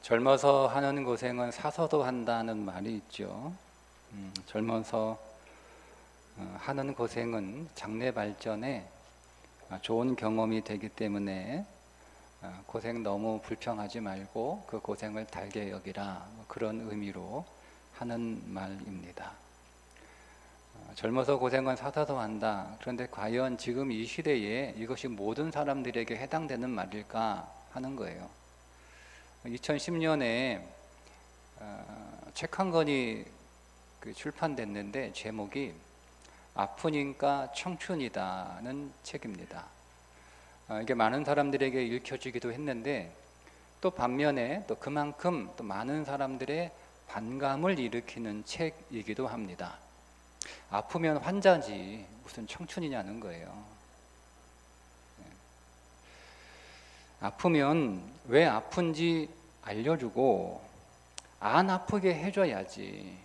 젊어서 하는 고생은 사서도 한다는 말이 있죠. 젊어서 하는 고생은 장래 발전에 좋은 경험이 되기 때문에 고생 너무 불평하지 말고 그 고생을 달게 여기라, 그런 의미로 하는 말입니다. 젊어서 고생은 사서도 한다. 그런데 과연 지금 이 시대에 이것이 모든 사람들에게 해당되는 말일까 하는 거예요. 2010년에 책 한 권이 출판됐는데 제목이 아프니까 청춘이다는 책입니다. 이게 많은 사람들에게 읽혀지기도 했는데 또 반면에 또 그만큼 또 많은 사람들의 반감을 일으키는 책이기도 합니다. 아프면 환자지 무슨 청춘이냐는 거예요. 아프면 왜 아픈지 알려주고 안 아프게 해줘야지.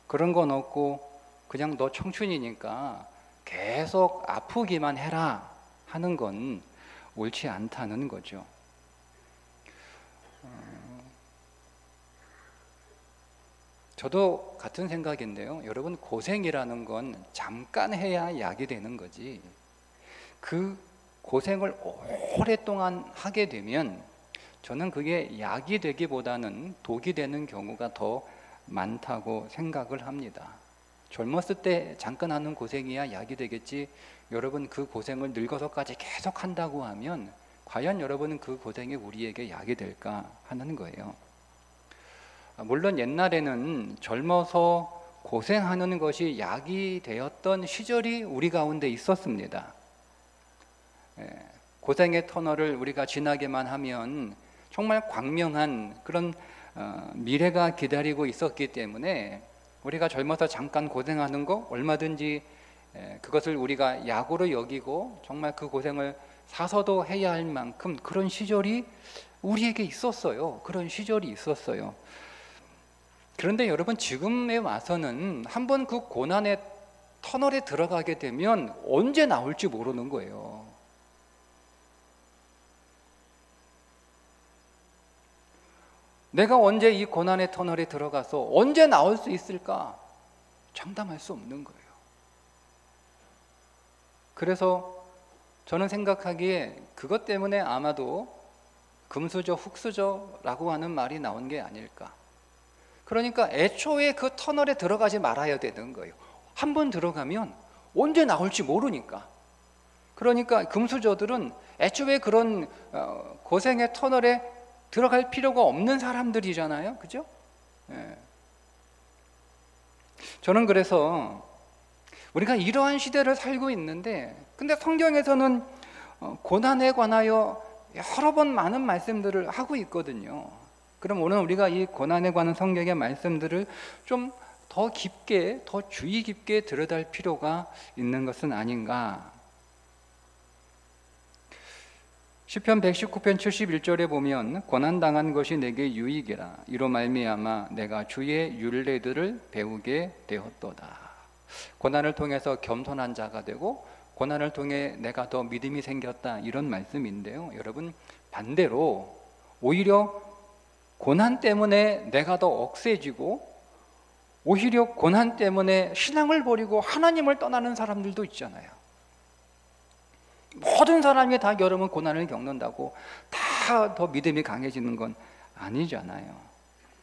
그런 건 없고 그냥 너 청춘이니까 계속 아프기만 해라 하는 건 옳지 않다는 거죠. 저도 같은 생각인데요. 여러분, 고생이라는 건 잠깐 해야 약이 되는 거지, 그 고생을 오랫동안 하게 되면 저는 그게 약이 되기보다는 독이 되는 경우가 더 많다고 생각을 합니다. 젊었을 때 잠깐 하는 고생이야 약이 되겠지, 여러분 그 고생을 늙어서까지 계속 한다고 하면 과연 여러분은 그 고생이 우리에게 약이 될까 하는 거예요. 물론 옛날에는 젊어서 고생하는 것이 약이 되었던 시절이 우리 가운데 있었습니다. 고생의 터널을 우리가 지나게만 하면 정말 광명한 그런 미래가 기다리고 있었기 때문에 우리가 젊어서 잠깐 고생하는 거 얼마든지 그것을 우리가 약으로 여기고 정말 그 고생을 사서도 해야 할 만큼 그런 시절이 우리에게 있었어요. 그런 시절이 있었어요. 그런데 여러분, 지금에 와서는 한번 그 고난의 터널에 들어가게 되면 언제 나올지 모르는 거예요. 내가 언제 이 고난의 터널에 들어가서 언제 나올 수 있을까 장담할 수 없는 거예요. 그래서 저는 생각하기에 그것 때문에 아마도 금수저 흙수저라고 하는 말이 나온 게 아닐까. 그러니까 애초에 그 터널에 들어가지 말아야 되는 거예요. 한번 들어가면 언제 나올지 모르니까. 그러니까 금수저들은 애초에 그런 고생의 터널에 들어갈 필요가 없는 사람들이잖아요. 그죠? 저는 그래서 우리가 이러한 시대를 살고 있는데, 근데 성경에서는 고난에 관하여 여러 번 많은 말씀들을 하고 있거든요. 그럼 오늘 우리가 이 고난에 관한 성경의 말씀들을 좀 더 깊게, 더 주의 깊게 들여다볼 필요가 있는 것은 아닌가. 시편 119편 71절에 보면 고난당한 것이 내게 유익이라, 이로 말미암아 내가 주의 율례들을 배우게 되었도다. 고난을 통해서 겸손한 자가 되고 고난을 통해 내가 더 믿음이 생겼다, 이런 말씀인데요. 여러분, 반대로 오히려 고난 때문에 내가 더 억세지고 오히려 고난 때문에 신앙을 버리고 하나님을 떠나는 사람들도 있잖아요. 모든 사람이 다 여러분 고난을 겪는다고 다 더 믿음이 강해지는 건 아니잖아요.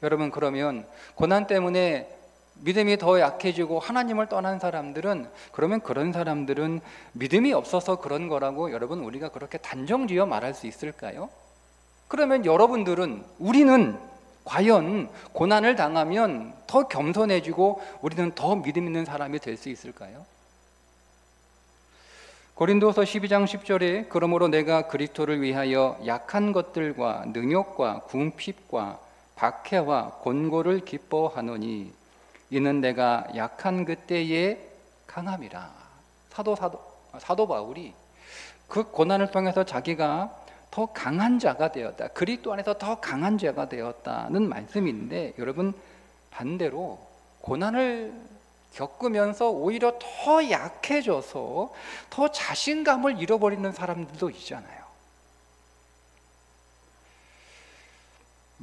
여러분, 그러면 고난 때문에 믿음이 더 약해지고 하나님을 떠난 사람들은, 그러면 그런 사람들은 믿음이 없어서 그런 거라고 여러분 우리가 그렇게 단정지어 말할 수 있을까요? 그러면 여러분들은, 우리는 과연 고난을 당하면 더 겸손해지고 우리는 더 믿음 있는 사람이 될 수 있을까요? 고린도서 12장 10절에 그러므로 내가 그리스도를 위하여 약한 것들과 능욕과 궁핍과 박해와 곤고를 기뻐하노니 이는 내가 약한 그때에 강함이라. 사도 바울이 그 고난을 통해서 자기가 더 강한 자가 되었다, 그리스도 안에서 더 강한 자가 되었다는 말씀인데, 여러분, 반대로 고난을 겪으면서 오히려 더 약해져서 더 자신감을 잃어버리는 사람들도 있잖아요.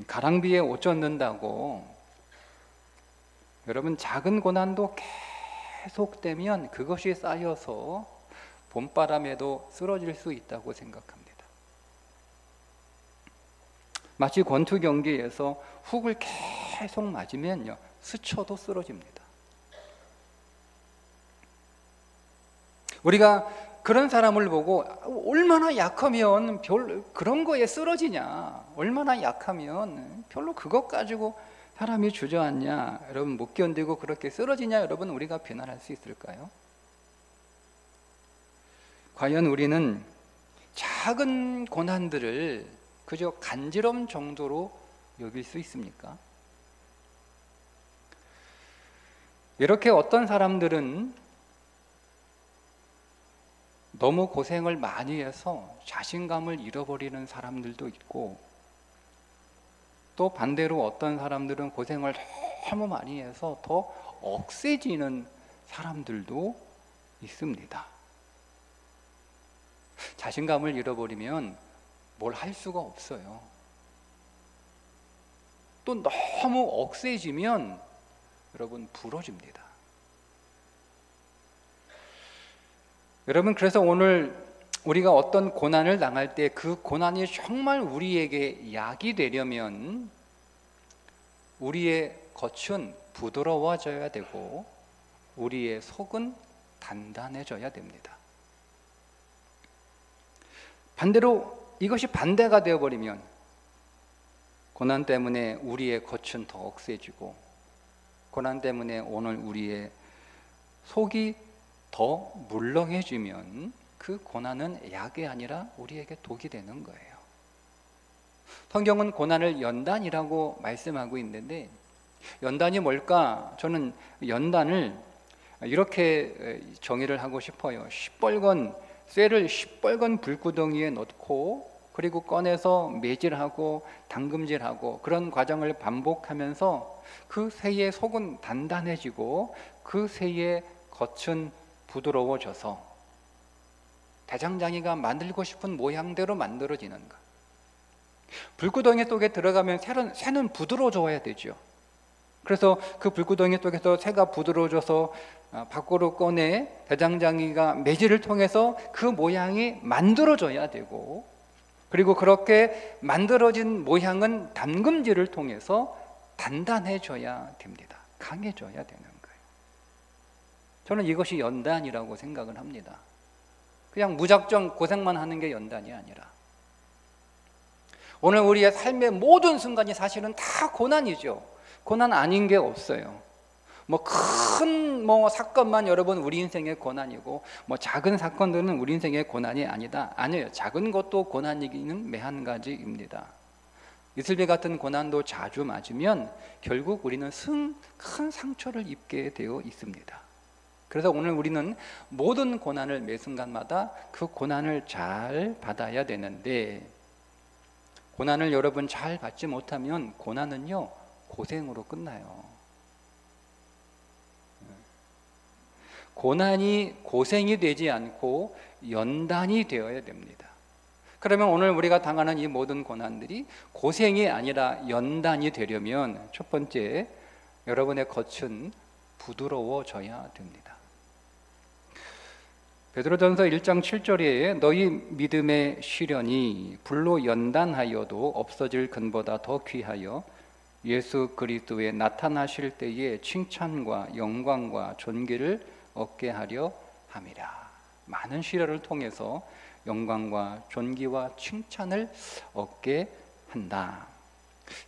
가랑비에 옷 젖는다고 여러분 작은 고난도 계속되면 그것이 쌓여서 봄바람에도 쓰러질 수 있다고 생각합니다. 마치 권투 경기에서 훅을 계속 맞으면요, 스쳐도 쓰러집니다. 우리가 그런 사람을 보고 얼마나 약하면 그런 거에 쓰러지냐, 얼마나 약하면 별로 그것 가지고 사람이 주저앉냐, 여러분 못 견디고 그렇게 쓰러지냐, 여러분 우리가 비난할 수 있을까요? 과연 우리는 작은 고난들을 그저 간지럼 정도로 여길 수 있습니까? 이렇게 어떤 사람들은 너무 고생을 많이 해서 자신감을 잃어버리는 사람들도 있고, 또 반대로 어떤 사람들은 고생을 너무 많이 해서 더 억세지는 사람들도 있습니다. 자신감을 잃어버리면 뭘 할 수가 없어요. 또 너무 억세지면 여러분 부러집니다. 여러분, 그래서 오늘 우리가 어떤 고난을 당할 때 그 고난이 정말 우리에게 약이 되려면 우리의 겉은 부드러워져야 되고 우리의 속은 단단해져야 됩니다. 반대로 이것이 반대가 되어버리면 고난 때문에 우리의 겉은 더 억세지고 고난 때문에 오늘 우리의 속이 더 물렁해지면 그 고난은 약이 아니라 우리에게 독이 되는 거예요. 성경은 고난을 연단이라고 말씀하고 있는데, 연단이 뭘까? 저는 연단을 이렇게 정의를 하고 싶어요. 쇠를 시뻘건 불구덩이에 넣고 그리고 꺼내서 매질하고 담금질하고 그런 과정을 반복하면서 그 쇠의 속은 단단해지고 그 쇠의 겉은 부드러워져서 대장장이가 만들고 싶은 모양대로 만들어지는 것. 불구덩이 속에 들어가면 쇠는 부드러워져야 되죠. 그래서 그 불구덩이 속에서 쇠가 부드러워져서 밖으로 꺼내 대장장이가 매질을 통해서 그 모양이 만들어져야 되고, 그리고 그렇게 만들어진 모양은 담금질을 통해서 단단해져야 됩니다. 강해져야 되는 거예요. 저는 이것이 연단이라고 생각을 합니다. 그냥 무작정 고생만 하는 게 연단이 아니라, 오늘 우리의 삶의 모든 순간이 사실은 다 고난이죠. 고난 아닌 게 없어요. 큰 사건만 여러분 우리 인생의 고난이고, 작은 사건들은 우리 인생의 고난이 아니다. 아니에요. 작은 것도 고난이기는 매한가지입니다. 이슬비 같은 고난도 자주 맞으면 결국 우리는 큰 상처를 입게 되어 있습니다. 그래서 오늘 우리는 모든 고난을 매 순간마다 그 고난을 잘 받아야 되는데, 고난을 여러분 잘 받지 못하면 고난은요 고생으로 끝나요. 고난이 고생이 되지 않고 연단이 되어야 됩니다. 그러면 오늘 우리가 당하는 이 모든 고난들이 고생이 아니라 연단이 되려면 첫 번째, 여러분의 겉은 부드러워져야 됩니다. 베드로전서 1장 7절에 너희 믿음의 시련이 불로 연단하여도 없어질 금보다 더 귀하여 예수 그리스도에 나타나실 때에 칭찬과 영광과 존귀를 얻게 하려 함이라. 많은 시련을 통해서 영광과 존귀와 칭찬을 얻게 한다.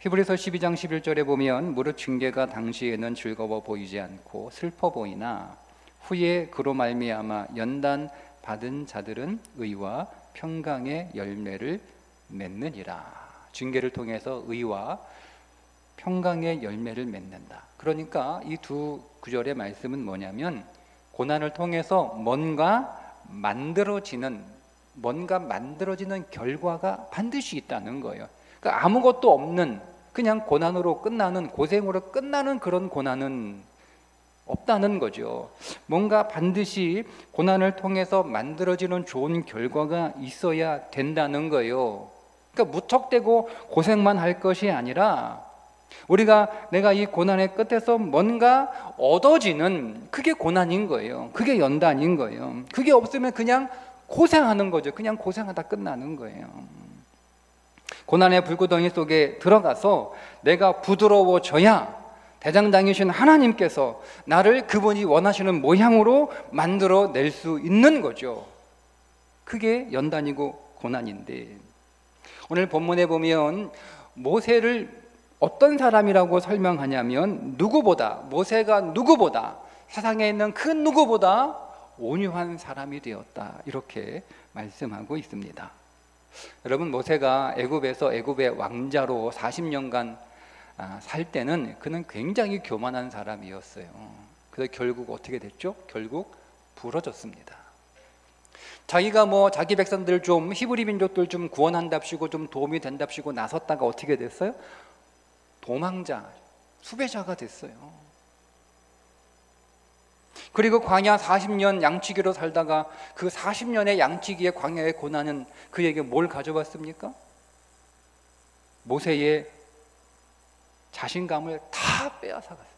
히브리서 12장 11절에 보면 무릇 징계가 당시에는 즐거워 보이지 않고 슬퍼 보이나 후에 그로 말미암아 연단 받은 자들은 의와 평강의 열매를 맺느니라. 징계를 통해서 의와 평강의 열매를 맺는다. 그러니까 이 두 구절의 말씀은 뭐냐면, 고난을 통해서 뭔가 만들어지는 결과가 반드시 있다는 거예요. 그러니까 아무것도 없는, 그냥 고난으로 끝나는, 고생으로 끝나는 그런 고난은 없다는 거죠. 뭔가 반드시 고난을 통해서 만들어지는 좋은 결과가 있어야 된다는 거예요. 그러니까 무턱대고 고생만 할 것이 아니라 내가 이 고난의 끝에서 뭔가 얻어지는, 그게 고난인 거예요. 그게 연단인 거예요. 그게 없으면 그냥 고생하는 거죠. 그냥 고생하다 끝나는 거예요. 고난의 불구덩이 속에 들어가서 내가 부드러워져야 대장장이신 하나님께서 나를 그분이 원하시는 모양으로 만들어 낼 수 있는 거죠. 그게 연단이고 고난인데, 오늘 본문에 보면 모세를 어떤 사람이라고 설명하냐면 모세가 누구보다, 세상에 있는 그 누구보다 온유한 사람이 되었다, 이렇게 말씀하고 있습니다. 여러분, 모세가 애굽의 왕자로 40년간 살 때는 그는 굉장히 교만한 사람이었어요. 그래서 결국 어떻게 됐죠? 결국 부러졌습니다. 자기가 자기 백성들 좀, 히브리 민족들 좀 구원한답시고 좀 도움이 된답시고 나섰다가 어떻게 됐어요? 도망자, 수배자가 됐어요. 그리고 광야 40년 양치기로 살다가 그 40년의 양치기의 광야의 고난은 그에게 뭘 가져왔습니까? 모세의 자신감을 다 빼앗아갔어요.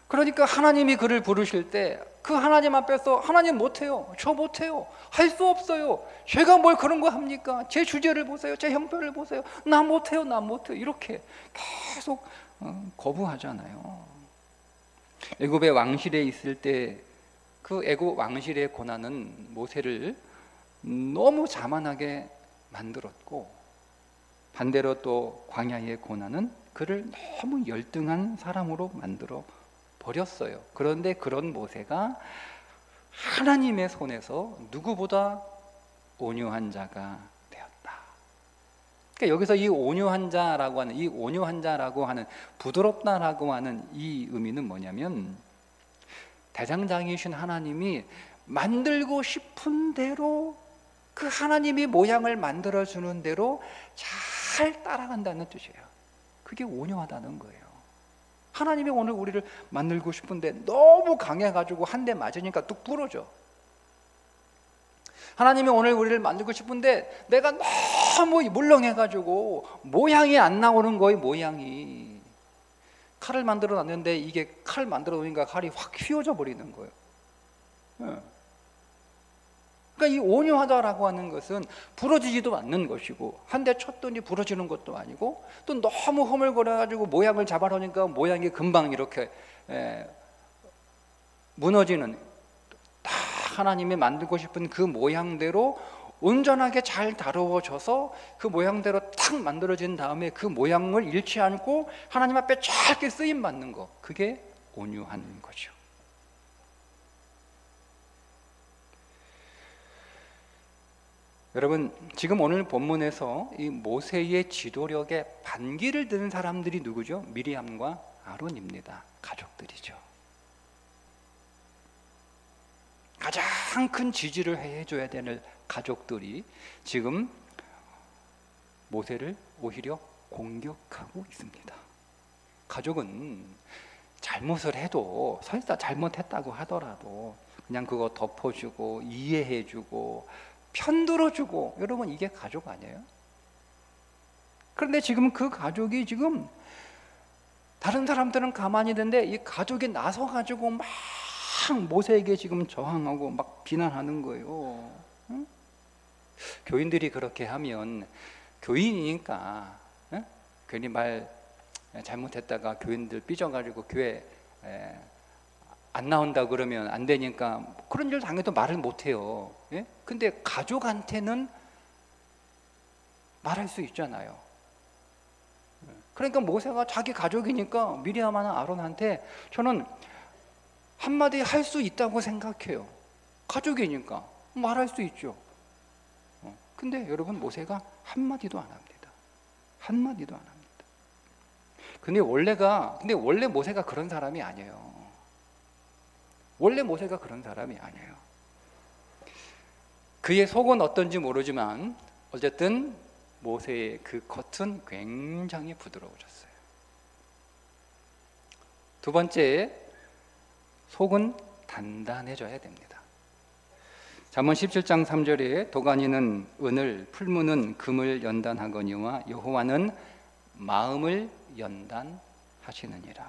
그러니까 하나님이 그를 부르실 때 그 하나님 앞에서, 하나님 못해요, 저 못해요, 할 수 없어요, 제가 뭘 그런 거 합니까? 제 주제를 보세요, 제 형편을 보세요, 나 못해요, 이렇게 계속 거부하잖아요. 애굽의 왕실에 있을 때 그 애굽 왕실의 고난은 모세를 너무 자만하게 만들었고, 반대로 또 광야의 고난은 그를 너무 열등한 사람으로 만들어 버렸어요. 그런데 그런 모세가 하나님의 손에서 누구보다 온유한 자가 되었다. 그러니까 여기서 이 온유한 자라고 하는 부드럽다라고 하는 이 의미는 뭐냐면, 대장장이신 하나님이 만들고 싶은 대로, 그 하나님이 모양을 만들어주는 대로 잘 따라간다는 뜻이에요. 그게 온유하다는 거예요. 하나님이 오늘 우리를 만들고 싶은데 너무 강해가지고 한 대 맞으니까 뚝 부러져. 하나님이 오늘 우리를 만들고 싶은데 내가 너무 물렁해가지고 모양이 안 나오는 거예요. 모양이. 칼을 만들어 놨는데 이게 칼 만들어 놓으니까 칼이 확 휘어져 버리는 거예요. 그러니까 이 온유하다라고 하는 것은 부러지지도 않는 것이고, 한 대 쳤더니 부러지는 것도 아니고, 또 너무 허물거려가지고 모양을 잡아놓으니까 모양이 금방 이렇게 무너지는, 다 하나님이 만들고 싶은 그 모양대로 온전하게 잘 다루어져서 그 모양대로 탁 만들어진 다음에 그 모양을 잃지 않고 하나님 앞에 짧게 쓰임 받는 거, 그게 온유한 거죠. 여러분, 지금 오늘 본문에서 이 모세의 지도력에 반기를 드는 사람들이 누구죠? 미리암과 아론입니다. 가족들이죠. 가장 큰 지지를 해줘야 되는 가족들이 지금 모세를 오히려 공격하고 있습니다. 가족은 잘못을 해도, 설사 잘못했다고 하더라도 그냥 그거 덮어주고 이해해주고 편들어주고, 여러분, 이게 가족 아니에요? 그런데 지금 그 가족이 지금, 다른 사람들은 가만히 있는데 이 가족이 나서가지고 막 모세에게 지금 저항하고 막 비난하는 거예요. 응? 교인들이 그렇게 하면, 교인이니까 괜히 말 잘못했다가 교인들 삐져가지고 교회 안 나온다 그러면 안 되니까 그런 일 당해도 말을 못해요. 예? 근데 가족한테는 말할 수 있잖아요. 그러니까 모세가 자기 가족이니까 미리암이나 아론한테 저는 한마디 할 수 있다고 생각해요. 가족이니까 말할 수 있죠. 근데 여러분, 모세가 한마디도 안 합니다. 한마디도 안 합니다. 근데 원래 모세가 그런 사람이 아니에요. 원래 모세가 그런 사람이 아니에요. 그의 속은 어떤지 모르지만 어쨌든 모세의 그 겉은 굉장히 부드러워졌어요. 두 번째, 속은 단단해져야 됩니다. 잠언 17장 3절에 도가니는 은을, 풀무는 금을 연단하거니와 여호와는 마음을 연단하시느니라.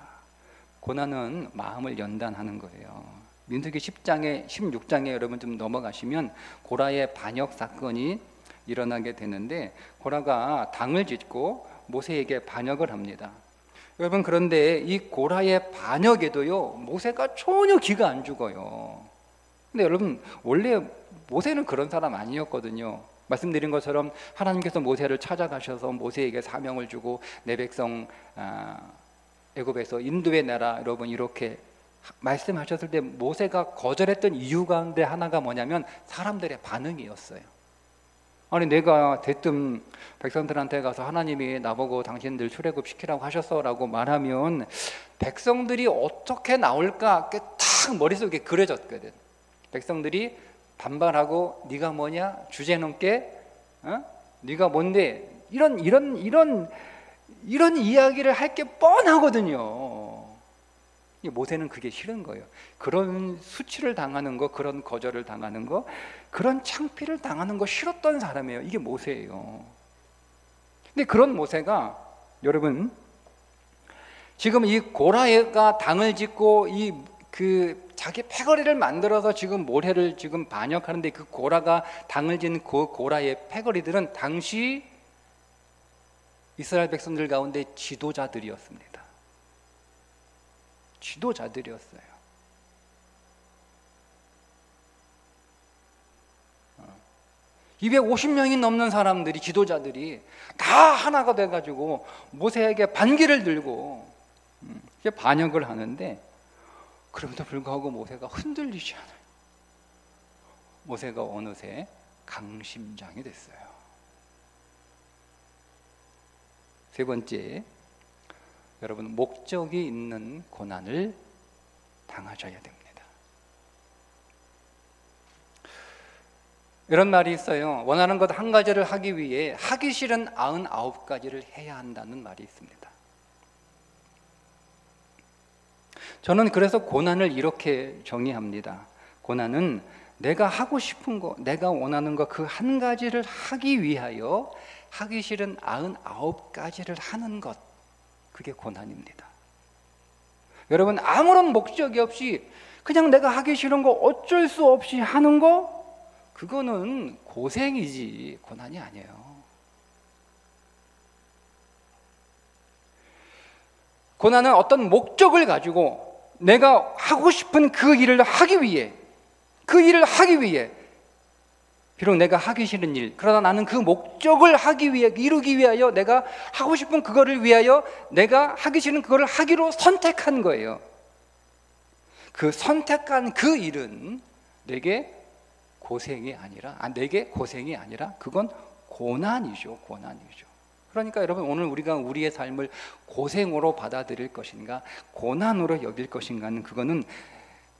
고난은 마음을 연단하는 거예요. 민수기 10장에 16장에 여러분 좀 넘어가시면 고라의 반역 사건이 일어나게 되는데, 고라가 당을 짓고 모세에게 반역을 합니다. 여러분, 그런데 이 고라의 반역에도요 모세가 전혀 기가 안 죽어요. 근데 여러분, 원래 모세는 그런 사람 아니었거든요. 말씀드린 것처럼 하나님께서 모세를 찾아가셔서 모세에게 사명을 주고 내 백성 애굽에서 인도해 내라, 여러분 이렇게 말씀하셨을 때 모세가 거절했던 이유 가운데 하나가 뭐냐면 사람들의 반응이었어요. 아니, 내가 대뜸 백성들한테 가서 하나님이 나보고 당신들 출애굽 시키라고 하셨어 라고 말하면 백성들이 어떻게 나올까 딱 머릿속에 그려졌거든. 백성들이 반발하고 네가 뭐냐, 주제 넘게, 네가 뭔데, 이런 이야기를 할 게 뻔하거든요. 모세는 그게 싫은 거예요. 그런 수치를 당하는 거, 그런 거절을 당하는 거, 그런 창피를 당하는 거 싫었던 사람이에요. 이게 모세예요. 근데 그런 모세가 여러분, 지금 이 고라가 당을 짓고 자기 패거리를 만들어서 지금 모래를 지금 반역하는데, 그 고라가 당을 짓는 그 고라의 패거리들은 당시 이스라엘 백성들 가운데 지도자들이었습니다. 지도자들이었어요. 250명이 넘는 사람들이, 지도자들이 다 하나가 돼가지고 모세에게 반기를 들고 반역을 하는데, 그럼에도 불구하고 모세가 흔들리지 않아요. 모세가 어느새 강심장이 됐어요. 세 번째, 여러분, 목적이 있는 고난을 당하셔야 됩니다. 이런 말이 있어요. 원하는 것 한 가지를 하기 위해 하기 싫은 99가지를 해야 한다는 말이 있습니다. 저는 그래서 고난을 이렇게 정의합니다. 고난은 내가 하고 싶은 거, 내가 원하는 거 그 한 가지를 하기 위하여 하기 싫은 99가지를 하는 것, 그게 고난입니다. 여러분, 아무런 목적이 없이 그냥 내가 하기 싫은 거 어쩔 수 없이 하는 거, 그거는 고생이지 고난이 아니에요. 고난은 어떤 목적을 가지고 내가 하고 싶은 그 일을 하기 위해, 비록 내가 하기 싫은 일, 그러나 나는 그 목적을 이루기 위하여, 내가 하고 싶은 그거를 위하여 내가 하기 싫은 그거를 하기로 선택한 거예요. 그 선택한 그 일은 내게 고생이 아니라 그건 고난이죠. 그러니까 여러분, 오늘 우리가 우리의 삶을 고생으로 받아들일 것인가, 고난으로 여길 것인가는, 그거는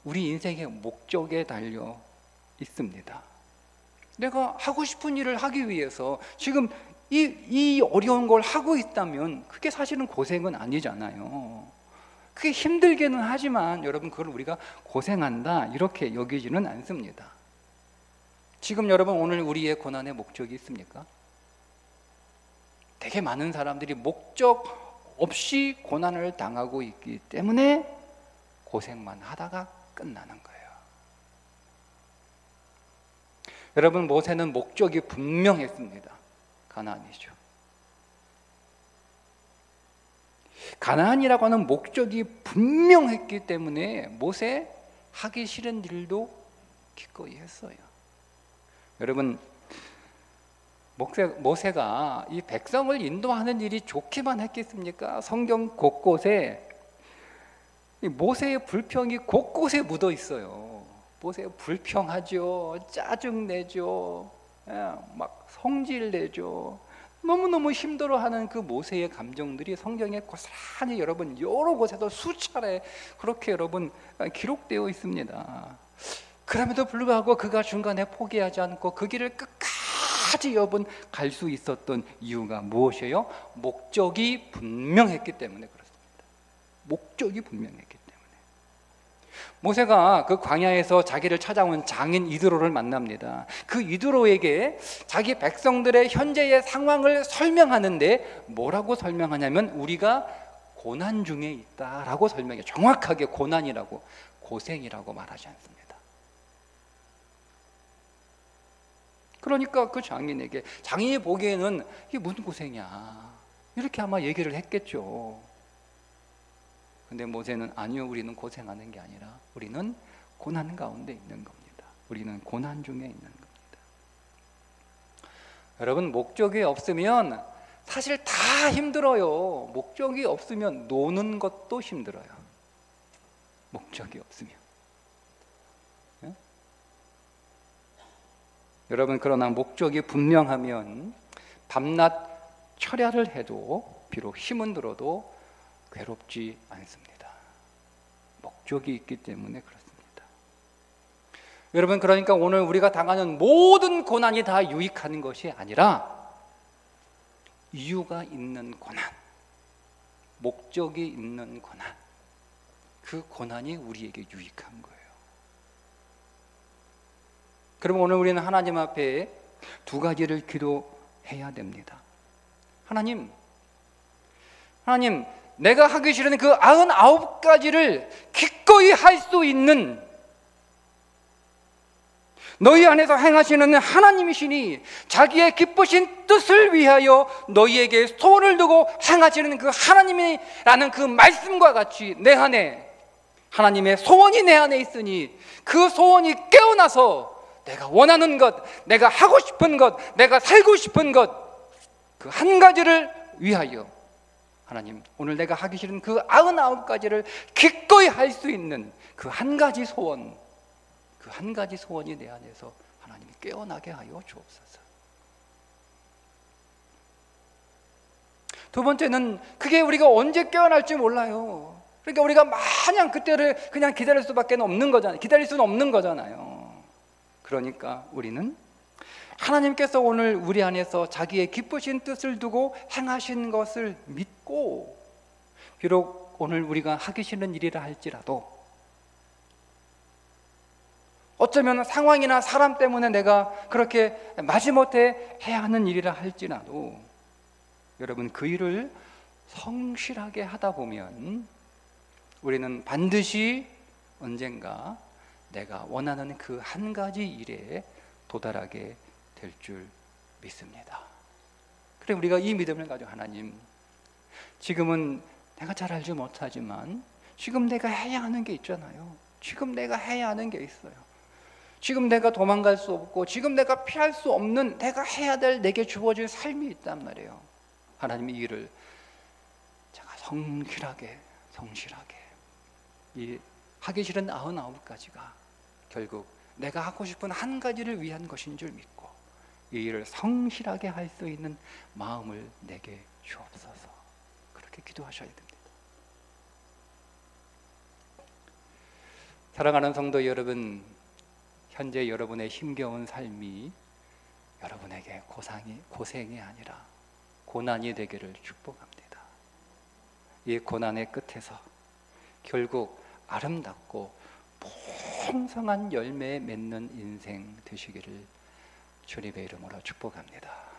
우리 인생의 목적에 달려 있습니다. 내가 하고 싶은 일을 하기 위해서 지금 이 어려운 걸 하고 있다면 그게 사실은 고생은 아니잖아요. 그게 힘들게는 하지만 여러분, 그걸 우리가 고생한다 이렇게 여기지는 않습니다. 지금 여러분, 오늘 우리의 고난의 목적이 있습니까? 되게 많은 사람들이 목적 없이 고난을 당하고 있기 때문에 고생만 하다가 끝나는 거예요. 여러분, 모세는 목적이 분명했습니다. 가나안이죠. 가나안이라고 하는 목적이 분명했기 때문에 모세 하기 싫은 일도 기꺼이 했어요. 여러분, 모세가 이 백성을 인도하는 일이 좋기만 했겠습니까? 성경 곳곳에 모세의 불평이 곳곳에 묻어 있어요. 모세 불평하죠, 짜증내죠, 막 성질내죠. 너무너무 힘들어하는 그 모세의 감정들이 성경에 고스란히 여러분 여러 곳에서 수차례 그렇게 여러분 기록되어 있습니다. 그럼에도 불구하고 그가 중간에 포기하지 않고 그 길을 끝까지 여러분 갈 수 있었던 이유가 무엇이에요? 목적이 분명했기 때문에 그렇습니다. 목적이 분명했기 때문에. 모세가 그 광야에서 자기를 찾아온 장인 이드로를 만납니다. 그 이드로에게 자기 백성들의 현재의 상황을 설명하는데 뭐라고 설명하냐면 우리가 고난 중에 있다라고 설명해요. 정확하게 고난이라고, 고생이라고 말하지 않습니다. 그러니까 그 장인에게, 장인이 보기에는 이게 무슨 고생이야 이렇게 아마 얘기를 했겠죠. 근데 모세는 아니요, 우리는 고생하는 게 아니라 우리는 고난 가운데 있는 겁니다. 우리는 고난 중에 있는 겁니다. 여러분, 목적이 없으면 사실 다 힘들어요. 목적이 없으면 노는 것도 힘들어요. 목적이 없으면. 예? 여러분, 그러나 목적이 분명하면 밤낮 철야를 해도 비록 힘은 들어도 괴롭지 않습니다. 목적이 있기 때문에 그렇습니다. 여러분, 그러니까 오늘 우리가 당하는 모든 고난이 다 유익한 것이 아니라 이유가 있는 고난, 목적이 있는 고난, 그 고난이 우리에게 유익한 거예요. 그럼 오늘 우리는 하나님 앞에 두 가지를 기도해야 됩니다. 하나님, 내가 하기 싫은 그 99가지를 기꺼이 할 수 있는 너희 안에서 행하시는 하나님이시니 자기의 기쁘신 뜻을 위하여 너희에게 소원을 두고 행하시는 그 하나님이라는 그 말씀과 같이 내 안에 하나님의 소원이 내 안에 있으니 그 소원이 깨어나서 내가 원하는 것, 내가 하고 싶은 것, 내가 살고 싶은 것, 그 한 가지를 위하여 하나님, 오늘 내가 하기 싫은 그 99가지를 기꺼이 할 수 있는 그 한 가지 소원, 그 한 가지 소원이 내 안에서 하나님이 깨어나게 하여 주옵소서. 두 번째는 그게 우리가 언제 깨어날지 몰라요. 그러니까 우리가 마냥 그때를 그냥 기다릴 수밖에 없는 거잖아요. 기다릴 수는 없는 거잖아요. 그러니까 우리는 하나님께서 오늘 우리 안에서 자기의 기쁘신 뜻을 두고 행하신 것을 믿고, 비록 오늘 우리가 하기 싫은 일이라 할지라도, 어쩌면 상황이나 사람 때문에 내가 그렇게 마지못해 해야 하는 일이라 할지라도, 여러분, 그 일을 성실하게 하다 보면 우리는 반드시 언젠가 내가 원하는 그 한 가지 일에 도달하게 될 줄 믿습니다. 그래, 우리가 이 믿음을 가지고 하나님, 지금은 내가 잘 알지 못하지만 지금 내가 해야 하는 게 있잖아요. 지금 내가 해야 하는 게 있어요. 지금 내가 도망갈 수 없고 지금 내가 피할 수 없는, 내가 해야 될 내게 주어진 삶이 있단 말이에요. 하나님, 이 일을 제가 성실하게 이 하기 싫은 99가지가 결국 내가 하고 싶은 한 가지를 위한 것인 줄 믿고 이 일을 성실하게 할 수 있는 마음을 내게 주옵소서. 그렇게 기도하셔야 됩니다. 사랑하는 성도 여러분, 현재 여러분의 힘겨운 삶이 여러분에게 고생이 아니라 고난이 되기를 축복합니다. 이 고난의 끝에서 결국 아름답고 풍성한 열매 맺는 인생 되시기를 주님의 이름으로 축복합니다.